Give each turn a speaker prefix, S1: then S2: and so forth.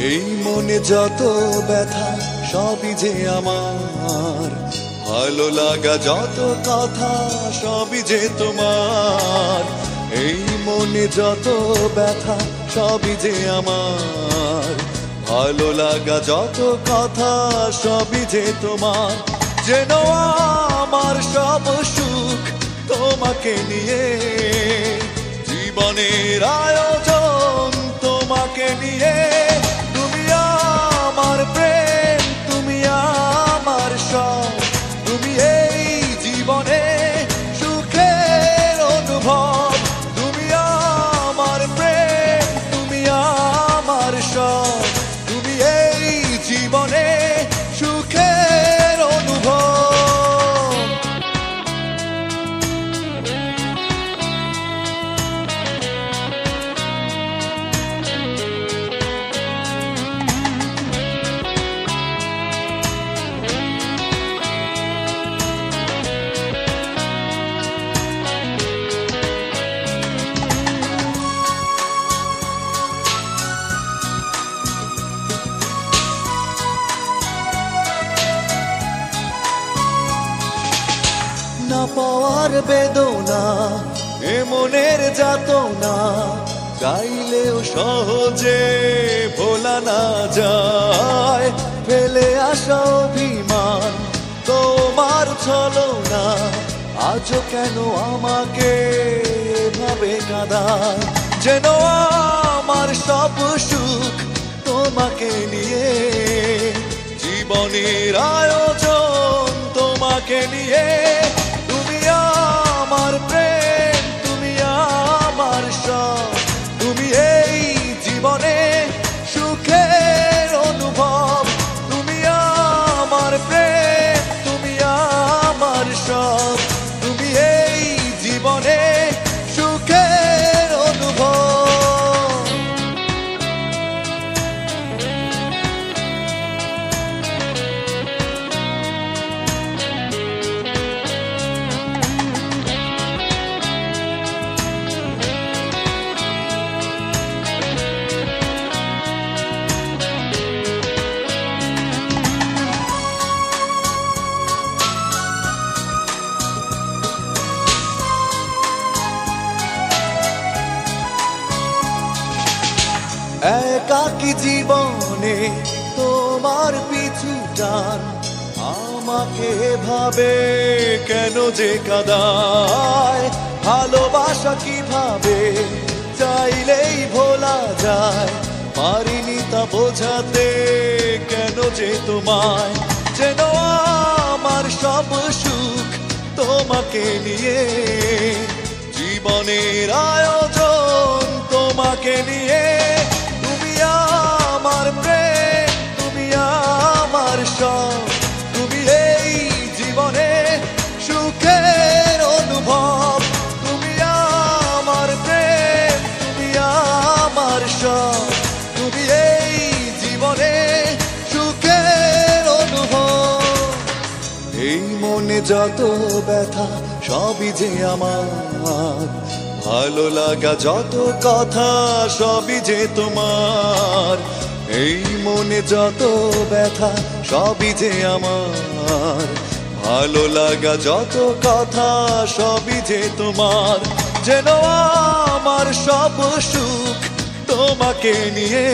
S1: এই মনে যত ব্যথা সবই যে আমার, ভালো লাগা যত কথা সবই যে তোমার। এই মনে যত ব্যথা সবই যে আমার, ভালো লাগা যত কথা সবই যে তোমার। যেন আমার সব সুখ তোমাকে নিয়ে, জীবনের আয়োজন তোমাকে নিয়ে। তুমি আমার প্রেম, তুমি আমার সব, তুমি এই জীবনে সুখের অনুভব। তুমি আমার প্রেম, তুমি আমার সব, তুমি এই জীবনে সুখের অনুভব। না পাওয়ার বেদনা, এ মনের যাতনা, চাইলেও সহজে ভোলা না যায়। ফেলে আসা অভিমান তোমার ছলনা, আজও কেন আমাকে এভাবে কাঁদায়। যেন আমার সব সুখ তোমাকে নিয়ে, জীবনের আয়োজন তোমাকে নিয়ে। তুমি আমার প্রেম, তুমি আমার সব, তুমি এই জীবনে সুখের অনুভব। তুমি আমার প্রেম, তুমি আমার সব, তুমি এই জীবনে সুখের অনুভব। একাকী জীবনে তোমার পিছু টান আমাকে ভাবে কেন যে কাঁদায়। ভালোবাসা কিভাবে চাইলেই ভোলা যায়, পারিনি তা বোঝাতে কেন যে তোমায়। যেন আমার সব সুখ তোমাকে নিয়ে, জীবনের আয়োজন তোমাকে নিয়ে। তুমি আমার প্রেম, তুমি আমার সব, তুমি এই জীবনে সুখের অনুভব। তুমি আমার প্রেম, তুমি আমার সব, তুমি এই জীবনে সুখের অনুভব। এই মনে যত ব্যথা সবই যে আমার, ভালো লাগা যত কথা সবই যে তোমার। এই মনে যত ব্যথা সবই যে আমার, ভালো লাগা যত কথা সবই যে তোমার। যেন আমার সব সুখ তোমাকে নিয়ে,